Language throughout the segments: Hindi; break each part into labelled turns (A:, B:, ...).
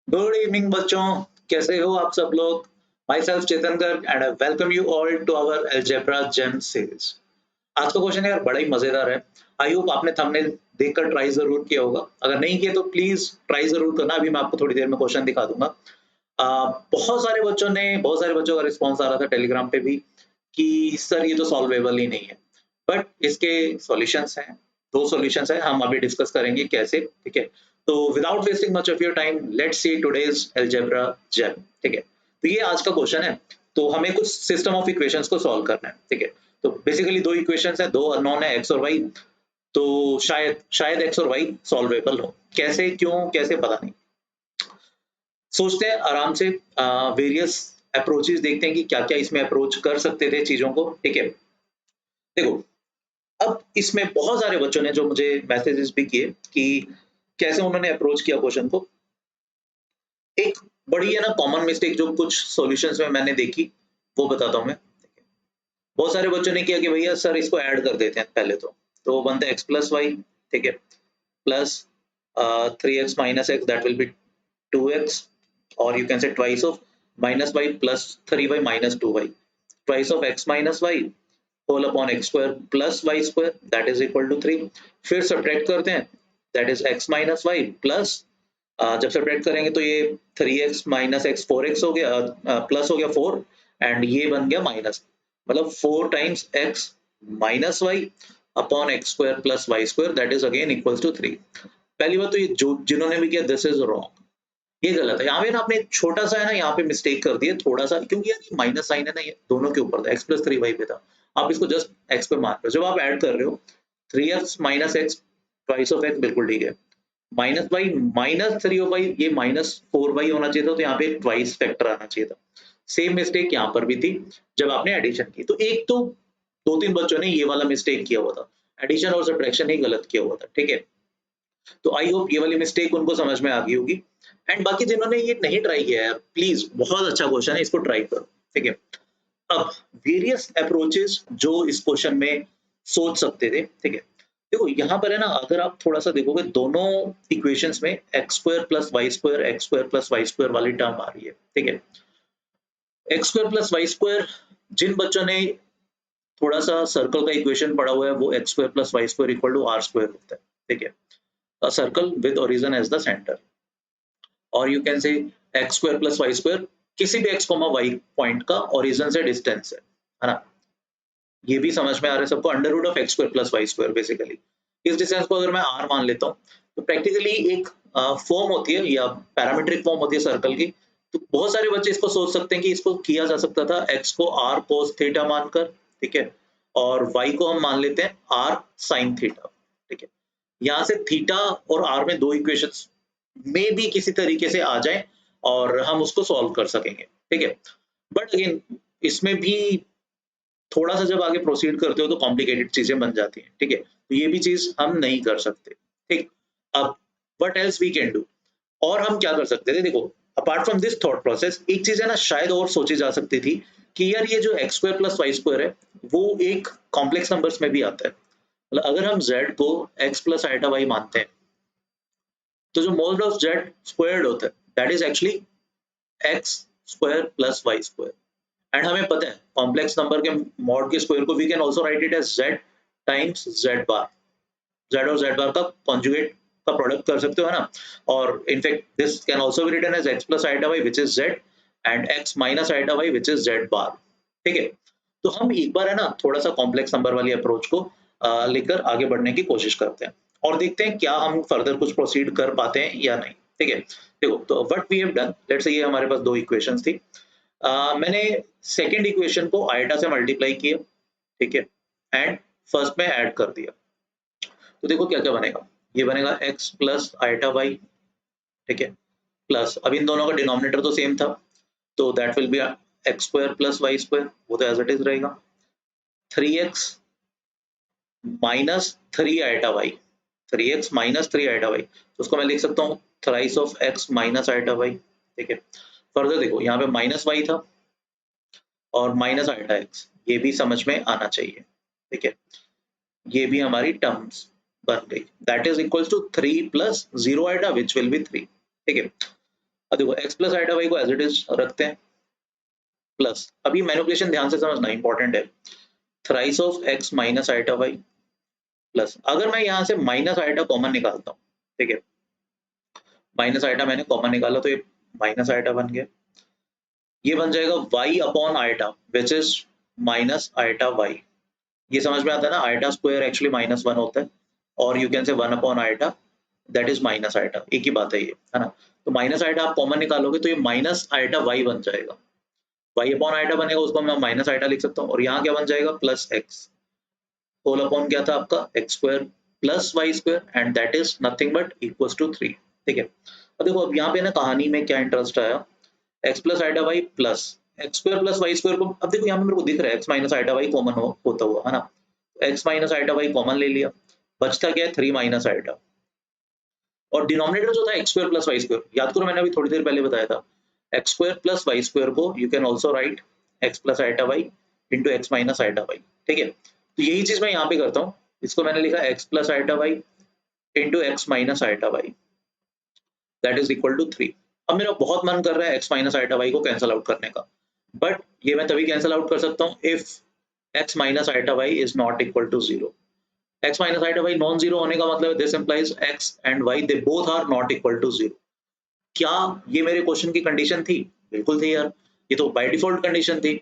A: गुड इवनिंग बच्चों, कैसे हो आप सब लोग। Myself Chetan Garg and I welcome you all to our algebra gem series. आज का क्वेश्चन यार बड़ा ही मजेदार है। आई होप आपने थंबनेल देखकर ट्राई जरूर किया होगा। अगर नहीं किया तो प्लीज ट्राई जरूर करना। अभी मैं आपको थोड़ी देर में क्वेश्चन दिखा दूंगा। बहुत सारे बच्चों का रिस्पॉन्स आ रहा था टेलीग्राम पे भी कि सर ये तो सॉल्वेबल ही नहीं है, बट इसके सॉल्यूशंस हैं। दो सॉल्यूशंस हैं, हम अभी डिस्कस करेंगे कैसे। ठीक है, तो without wasting much of your time let's see today's algebra gem. ठीक है, तो ये आज का क्वेश्चन है। तो हमें कुछ सिस्टम ऑफ इक्वेशंस को सॉल्व करना है। ठीक है, तो बेसिकली दो इक्वेशंस हैं, दो अननोन है एक्स और वाई। तो शायद शायद एक्स और वाई सॉल्वेबल हो, कैसे क्यों कैसे पता नहीं। सोचते हैं आराम से, वेरियस अप्रोचेस देखते हैं कि क्या क्या इसमें अप्रोच कर सकते थे चीजों को। ठीक है, देखो, अब इसमें बहुत सारे बच्चों ने जो मुझे मैसेजेस भी किए कि कैसे उन्होंने अप्रोच किया क्वेश्चन को। एक बड़ी है ना कॉमन मिस्टेक जो कुछ सॉल्यूशंस में मैंने देखी, वो बताता हूँ मैं। बहुत सारे बच्चों ने किया कि भैया सर इसको ऐड कर देते हैं पहले। तो वो बनता है एक्स प्लस वाई। ठीक है, plus 3x minus x, that will be 2x, or you can say twice of minus y plus 3y minus 2y, twice of x minus y whole upon x square plus y square, that is equal to 3। फिर सब्ट्रैक्ट करते हैं, that is x minus y plus, जब सब्ट्रैक्ट करेंगे तो ये 3x minus x 4x हो गया, प्लस हो गया 4, एंड ये बन गया माइनस, मतलब 4 times x minus y upon x square plus y square, that is again equals to 3। पहली बात तो ये जो जिन्होंने भी किया दिस इज रॉन्ग, ये गलत है। यहाँ पे ना आपने एक छोटा सा है ना यहाँ पे मिस्टेक कर दिया थोड़ा सा, क्योंकि यार ये माइनस साइन है ना, ये दोनों के ऊपर था, एक्स प्लस थ्री वाई पे था। आप इसको जस्ट एक्स पे मान रहे हो। जब आप ऐड कर रहे हो three x minus x twice of x, बिल्कुल ठीक है। Minus y minus three of y, ये माइनस फोर वाई होना चाहिए था, तो यहाँ पे ट्वाइस फैक्टर आना चाहिए था। सेम मिस्टेक यहाँ पर भी थी जब आपने एडिशन की। तो एक तो दो तीन बच्चों ने ये वाला मिस्टेक किया हुआ था, एडिशन और सब्ट्रैक्शन ही गलत किया हुआ था। ठीक है, तो आई होप ये वाली मिस्टेक उनको समझ में आ गई होगी। एंड बाकी जिन्होंने ये नहीं ट्राई किया है, प्लीज बहुत अच्छा क्वेश्चन है, इसको ट्राई करो। ठीक है, अब वेरियस अप्रोचेस जो इस क्वेश्चन में सोच सकते थे। ठीक है, देखो यहाँ पर है ना, अगर आप थोड़ा सा देखोगे दोनों इक्वेशंस में X square plus Y square, X square plus Y square वाली टर्म आ रही है। ठीक है, X square plus Y square, जिन बच्चों ने थोड़ा सा सर्कल का इक्वेशन पढ़ा हुआ है, वो x square plus Y square equal to r square होता है। ठीक है, a circle with origin as the center, और you can say x square plus Y square, किसी भी एक्स कॉमा वाई पॉइंट का ओरिजिन से डिस्टेंस है ना। ये भी समझ में आ रहा है सबको, under root of x square plus Y square. Basically इस डिस्टेंस को अगर मैं आर मान लेता हूँ, तो प्रैक्टिकली एक फॉर्म होती है या पैरामीट्रिक फॉर्म होती है सर्कल की। तो बहुत सारे बच्चे इसको सोच सकते हैं कि इसको किया जा सकता था एक्स को आर कोस थीटा मानकर। ठीक है, और वाई को हम मान लेते हैं आर साइन थीटा। ठीक है, यहाँ से थीटा और आर में दो इक्वेशंस में भी किसी तरीके से आ जाए और हम उसको सॉल्व कर सकेंगे। ठीक है, बट अगेन इसमें भी थोड़ा सा जब आगे प्रोसीड करते हो तो कॉम्प्लिकेटेड चीजें बन जाती हैं। ठीक है, तो ये भी चीज हम नहीं कर सकते। ठीक, अब what else we can do, और हम क्या कर सकते थे। देखो, apart from this thought process, एक चीज है ना शायद और सोची जा सकती थी कि यार ये जो x square plus Y square है, वो एक कॉम्प्लेक्स नंबर्स में भी आता है। मतलब अगर हम z को x प्लस आइटा वाई मानते हैं, तो जो मोड ऑफ z स्क्वायर्ड होता है that is actually x square plus Y square. And हमें पता है कॉम्प्लेक्स नंबर के मॉड के स्क्वायर को we can also write it as z times z bar. z और z बार का कॉन्जुगेट का प्रोडक्ट कर सकते हो, है ना। और in fact this can also be written as x plus iota y which is z, and x minus iota y which is z bar. ठीक है, तो हम एक बार है ना थोड़ा सा कॉम्प्लेक्स नंबर वाली अप्रोच को लेकर आगे बढ़ने की कोशिश करते हैं और देखते हैं क्या हम फर्दर कुछ प्रोसीड कर पाते हैं या नहीं। ठीक है, देखो, तो what we have done, let's say ये हमारे पास दो इक्वेशंस थी। मैंने सेकंड इक्वेशन को आइटा से मल्टीप्लाई किया। ठीक है, एंड फर्स्ट में ऐड कर दिया। तो देखो क्या क्या बनेगा, ये बनेगा x प्लस आइटा वाई। ठीक है, प्लस अब इन दोनों का डिनोमिनेटर तो सेम था, तो that will be x square plus Y square, वो तो एज इट इज रहेगा। 3x minus three iota y, 3x minus three iota y, तो उसको मैं लिख सकता हूँ thrice of x minus iota Y. ठीक है, फर्दर देखो यहाँ पे माइनस वाई था और माइनस आइटा x, ये भी समझ में आना चाहिए। ठीक है, ये भी हमारी टर्म्स बन गई, that is equals to 3 plus zero iota which will be 3। ठीक है, अब देखो x प्लस आइटा वाई को एज इट इज रखते हैं प्लस, अभी मैनिपुलेशन ध्यान से समझना इंपॉर्टेंट है, thrice of x minus iota y plus, अगर मैं यहाँ से माइनस आइटा कॉमन निकालता हूँ, ठीक है, माइनस आइटा मैंने कॉमन निकाला तो ये माइनस आइटा बन गया, ये बन जाएगा y upon iota which is minus iota y। ये समझ में आता है ना, आइटा स्क्वायर एक्चुअली -1 होता है, और you can say 1 upon iota that is minus iota, एक ही बात है ये, है ना। तो माइनस आइटा आप कॉमन निकालोगे तो ये माइनस आइटा y बन जाएगा, y अपॉन आइटा बनेगा, उसको मैं माइनस आइटा लिख सकता हूँ, और यहाँ क्या बन जाएगा प्लस x होल अपॉन क्या था आपका x square plus Y square and that is nothing but equals to 3, ठीक है। अब देखो अब यहाँ पे ना कहानी में क्या इंटरेस्ट आया, x plus iota y plus x square plus Y square को, अब देखो यहाँ पे मेरे को दिख रहा है x minus iota y common होता हुआ, है ना, x minus iota y common ले लिया, बचता क्या है 3 माइनस आइटा, और डिनोमिनेटर जो था X square plus Y square, याद करो मैंने अभी थोड़ी देर पहले बताया था, X square plus Y square को you can also write X plus iota Y into x minus iota Y, ठीक है। तो यही चीज मैं यहाँ पे करता हूँ, इसको मैंने लिखा x plus iota Y into x minus iota y that is equal to 3। अब मेरा बहुत मन कर रहा है एक्स माइनस आइटा वाई को कैंसिल आउट करने का, बट ये मैं तभी कैंसिल आउट कर सकता हूँ if x minus iota y is not equal to 0। x minus iota y non zero होने का मतलब this implies x and y they both are not equal to 0। क्या ये मेरे क्वेश्चन की कंडीशन थी? बिल्कुल थी यार, ये तो बाय डिफॉल्ट कंडीशन थी।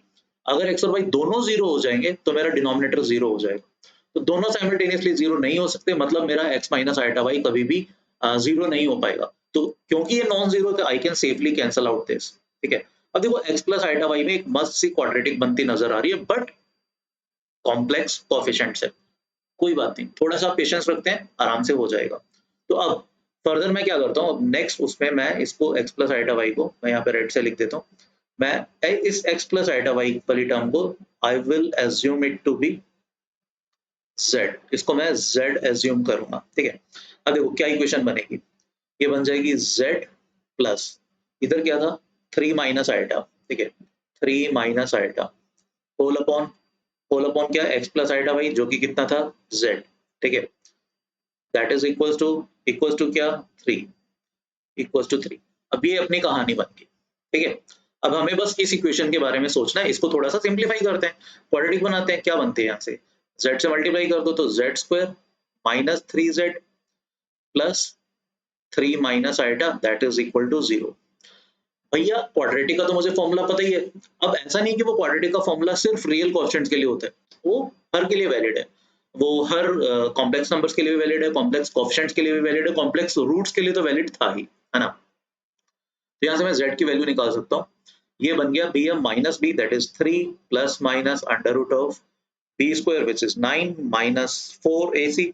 A: अगर x और y दोनों जीरो हो जाएंगे तो मेरा डिनोमिनेटर जीरो हो जाएगा, तो दोनों साइमल्टेनियसली जीरो नहीं हो सकते, मतलब मेरा x माइनस आइटा वाई कभी भी जीरो नहीं हो पाएगा। तो क्योंकि ये नॉन जीरो थे I can safely cancel out this, ठीक है। अब देखो x प्लस आइटा वाई में एक मस्त सी क्वाड्रेटिक बनती नजर आ रही है, बट कॉम्प्लेक्स कोएफिशिएंट्स है, कोई बात नहीं, थोड़ा सा पेशेंस रखते हैं, आराम से हो जाएगा। तो अब फर्दर मैं क्या करता हूँ, नेक्स्ट उसमें मैं इसको x प्लस आइटा वाई को मैं यहाँ पे रेड से लिख देता हूँ, मैं इस x प्लस आइटा वाई वाली टर्म को I will assume it to be z, इसको मैं z एज्यूम करूंगा, ठीक है। अब देखो क्या इक्वेशन बनेगी, ये बन जाएगी z प्लस, इधर क्या था 3 माइनस आइटा, ठीक है, 3 माइनस आइटा होल अपॉन क्या x प्लस आइटा वाई जो कि कितना था z, ठीक है, दैट इज इक्वल्स टू क्या 3, इक्वल्स टू 3। अब ये अपनी कहानी बन गई, ठीक है। अब हमें बस इस इक्वेशन के बारे में सोचना है, इसको थोड़ा सा सिंप्लीफाई करते हैं, क्वाड्रेटिक बनाते हैं, क्या बनते हैं यहाँ से z से मल्टीप्लाई कर दो तो z square minus 3z plus 3 minus iota that is equal to 0। भैया क्वाड्रेटिक का तो मुझे फॉर्मूला पता ही है, अब ऐसा नहीं कि वो क्वाड्रेटिक का फॉर्मूला सिर्फ रियल कोएफिशिएंट्स के लिए होता है, वो हर के लिए वैलिड है, वो हर कॉम्प्लेक्स नंबर्स के लिए भी वैलिड है, कॉम्प्लेक्स कोएफिशिएंट्स के लिए भी वैलिड है, कॉम्प्लेक्स रूट्स के लिए तो वैलिड था ही, है ना। तो यहाँ से मैं z की वैल्यू निकाल सकता हूँ, ये बन गया bm minus b that is 3 plus minus under root of b square which is 9 minus 4ac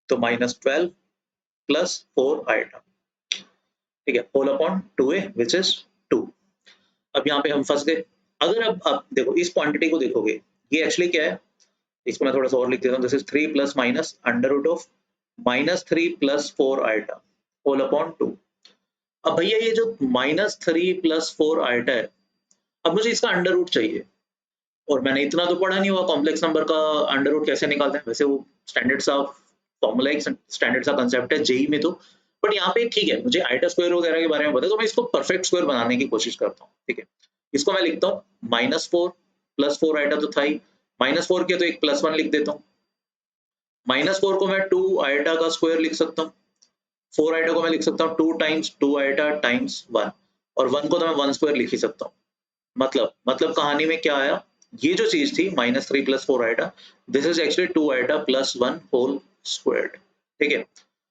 A: तो माइनस 12 प्लस 4 आइटा, ठीक है, whole upon 2a which is 2। अब यहाँ पे हम फंस गए, अगर अब देखो इस क्वांटिटी को देखोगे, ये एक्चुअली क्या है, इसको मैं थोड़ा सा और लिख देता हूँ, this is 3 plus minus under root of minus 3 plus 4 iota whole upon 2। अब भैया ये जो माइनस 3 प्लस 4 आइटा है, अब मुझे इसका अंडर रूट चाहिए, और मैंने इतना तो पढ़ा नहीं हुआ कॉम्प्लेक्स नंबर का अंडर रूट कैसे निकालते हैं, वैसे वो स्टैंडर्ड सा फॉर्मूला, एक स्टैंडर्ड सा कंसेप्ट है जेई में तो, बट यहाँ पे ठीक है मुझे आइटा स्क्वायर वगैरह के बारे में पता है, तो मैं इसको परफेक्ट स्क्वायर बनाने की कोशिश करता हूँ, ठीक है। इसको मैं लिखता हूँ -4 प्लस 4 आइटा तो था ही, -4 किया तो एक +1 लिख देता हूँ, -4 को मैं 2 आइटा का स्क्वायर लिख सकता हूँ, 4 आइटा को मैं लिख सकता हूँ 2 टाइम्स 2 आइटा टाइम्स 1, और 1 को तो मैं 1 स्क्वायर लिख ही सकता हूँ। मतलब कहानी में क्या आया, ये जो चीज थी -3 plus 4 iota, this is actually 2 iota plus 1 whole squared, ठीक है।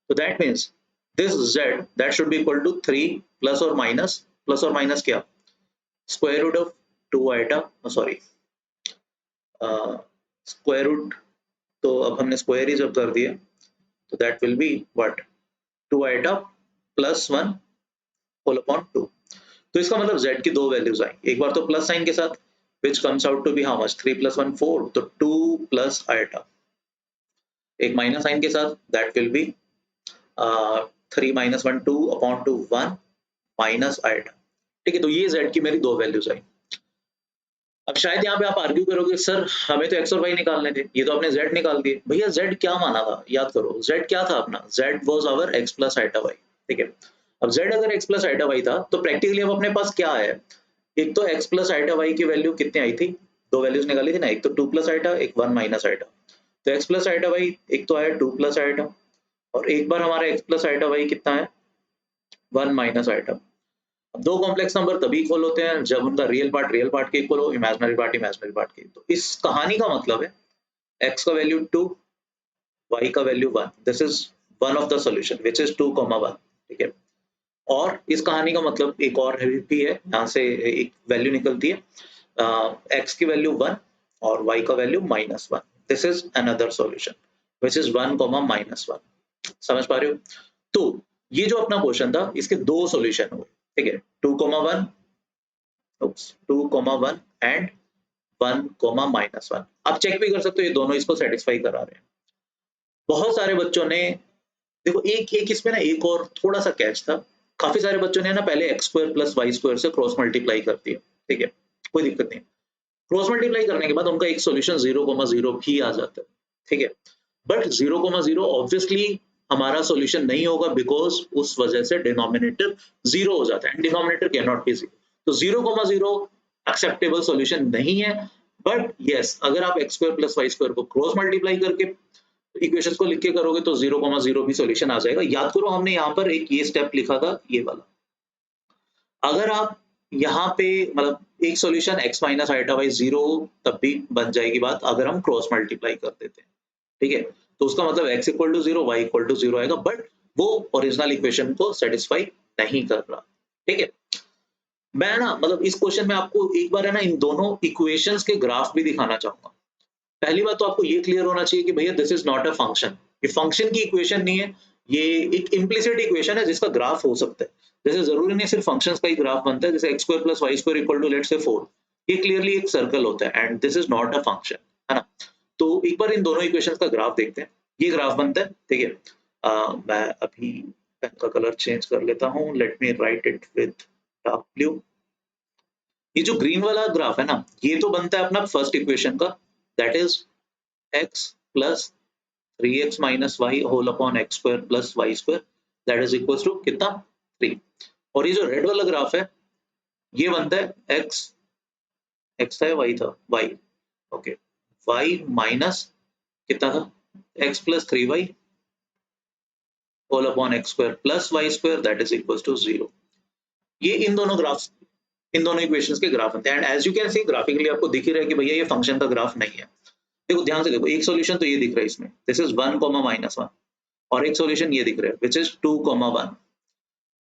A: तो that means this z that should be equal to 3 plus और माइनस क्या, square root of 2 iota, sorry square root, तो अब हमने स्क्वायर ही जब कर दिया तो that will be what 2 iota plus 1 whole upon 2। तो इसका मतलब z की दो वैल्यूज आई, एक बार तो प्लस साइन के साथ which comes out to be how much 3 plus 1 4, तो 2 प्लस आइटा, एक माइनस साइन के साथ that will be 3 minus 1 2 upon 2 1 minus iota, ठीक है। तो ये z की मेरी दो वैल्यूज आई। अब शायद यहाँ पे आप आर्ग्यू करोगे सर हमें तो x और y निकालने थे, ये तो आपने z निकाल दिए, भैया z क्या माना था, याद करो z क्या था अपना, z was our x plus iota y, ठीक है। अब z अगर x प्लस आइटा y था तो प्रैक्टिकली अब अपने पास क्या है, एक तो x प्लस आइटा y की वैल्यू कितनी आई थी, दो वैल्यूज निकाली थी ना, एक तो 2 प्लस आइटा, एक 1 माइनस आइटा। तो x प्लस आइटा y एक तो आया 2 प्लस आइटा, और एक बार हमारा x प्लस आइटा y कितना है, 1 माइनस आइटा। अब दो कॉम्प्लेक्स नंबर तभी इक्वल होते हैं जब उनका रियल पार्ट के इक्वल हो, इमेजिनरी पार्ट के। तो इस कहानी का मतलब है x का वैल्यू 2, y का value 1, this is one of the solution which is 2, 1, ठीक है। और इस कहानी का मतलब एक और भी है, यहाँ से एक वैल्यू निकलती है, x की वैल्यू 1 और y का value -1, this is another solution which is 1, -1। समझ पा रहे हो? तो ये जो अपना क्वेश्चन था इसके दो सॉल्यूशन हुए, ठीक है, 2, 1, 2, 1 एंड 1, -1। आप चेक भी कर सकते हो ये दोनों इसको सेटिस्फाई करा रहे हैं। बहुत सारे बच्चों ने, देखो एक एक इसमें ना एक और थोड़ा सा कैच था, काफी सारे बच्चों ने ना पहले x square plus Y square से क्रॉस मल्टीप्लाई कर दिया, ठीक है, कोई दिक्कत नहीं। क्रॉस मल्टीप्लाई करने के बाद उनका एक सॉल्यूशन 0,0 भी आ जाता है, ठीक है, बट 0,0 ऑब्वियसली हमारा सॉल्यूशन नहीं होगा बिकॉज उस वजह से डिनोमिनेटर 0 हो जाता है and denominator can not be 0। तो 0,0 एक्सेप्टेबल सॉल्यूशन नहीं है, बट यस अगर आप x square plus Y square को क्रॉस मल्टीप्लाई करके इक्वेशंस को लिख के करोगे तो 0,0 भी सॉल्यूशन आ जाएगा। याद करो हमने यहाँ पर एक ये स्टेप लिखा था, ये वाला। अगर आप यहाँ पे मतलब एक solution x minus iota by 0 तब भी बन जाएगी बात अगर हम क्रॉस मल्टीप्लाई कर देते हैं, ठीक है। तो उसका मतलब x equal to 0, y equal to 0 आएगा, बट वो ओरिजिनल इक्वेशन को सेटिस्फाई नहीं कर रहा, ठीक है। मैं ना मतलब इस क्वेश्चन में आपको एक बार है ना इन दोनों इक्वेशंस के ग्राफ भी दिखाना चाहूंगा। पहली बात तो आपको ये क्लियर होना चाहिए कि भैया this is not a function, ये फंक्शन की इक्वेशन नहीं है, ये एक इम्प्लिसिट इक्वेशन है जिसका ग्राफ हो सकता है। जैसे जरूरी नहीं सिर्फ फंक्शंस का ही ग्राफ बनता है, जैसे x square plus Y square equal to let's say 4, ये क्लियरली एक सर्कल होता है and this is not a function, है ना। तो एक बार इन दोनों इक्वेशंस का ग्राफ देखते हैं, ये ग्राफ बनता है, ठीक है। मैं अभी पेन का कलर चेंज कर लेता हूँ, let me right it with dark blue. ये जो ग्रीन वाला ग्राफ है ना, ये तो बनता है अपना फर्स्ट इक्वेशन का, that is x plus 3x minus y whole upon x square plus y square that is equals to कितना 3। और ये जो रेड वाला ग्राफ है ये बनता है x था या y था, y, ओके, y माइनस कितना था x plus 3y whole upon x square plus y square that is equals to 0। ये इन दोनों ग्राफ्स, इन दोनों इक्वेशंस के ग्राफ बनते हैं and as you can see graphically आपको दिख ही रहा है कि भैया ये फंक्शन का ग्राफ नहीं है। देखो ध्यान से देखो, एक सॉल्यूशन तो ये दिख रहा है इसमें, दिस इज 1, -1, और एक सॉल्यूशन ये दिख रहा है व्हिच इज 2, 1।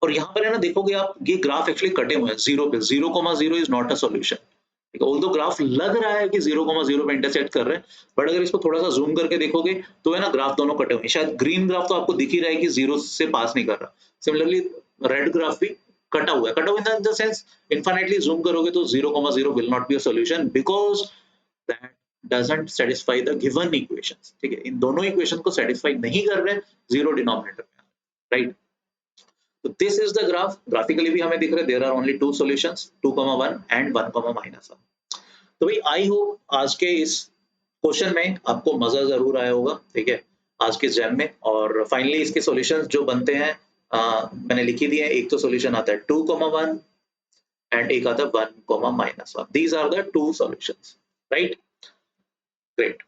A: और यहाँ पर है ना देखोगे आप ये ग्राफ एक्चुअली कटे हुए हैं जीरो पे, 0,0 इज नॉट अ सॉल्यूशन, ठीक है। ऑल्दो ग्राफ लग रहा है कि 0,0 पे इंटरसेक्ट कर रहे हैं, बट अगर इसको थोड़ा सा जूम करके देखोगे तो है ना ग्राफ दोनों कटे हुए हैं। शायद ग्रीन ग्राफ तो आपको दिख ही रहा है कि 0 से पास नहीं कर रहा, सिमिलरली रेड ग्राफ भी कटा हुआ है, कटा हुआ in the sense infinitely zoom करोगे तो 0,0 will not be a solution because that doesn't satisfy the given equations, ठीक है। इन दोनों इक्वेशन को सेटिस्फाई नहीं कर रहे, जीरो डिनोमिनेटर में, राइट। तो this is the graph, graphically भी हमें दिख रहा है there are only two solutions, 2,1 and 1,-1। तो भाई आई होप आज के इस क्वेश्चन में आपको मजा जरूर आया होगा, ठीक है, आज के जैम में। और फाइनली इसके सॉल्यूशंस जो बनते हैं मैंने लिखी दिए हैं, एक तो सॉल्यूशन आता है 2,1 एंड एक आता है 1,-1। These are the two solutions, right, great.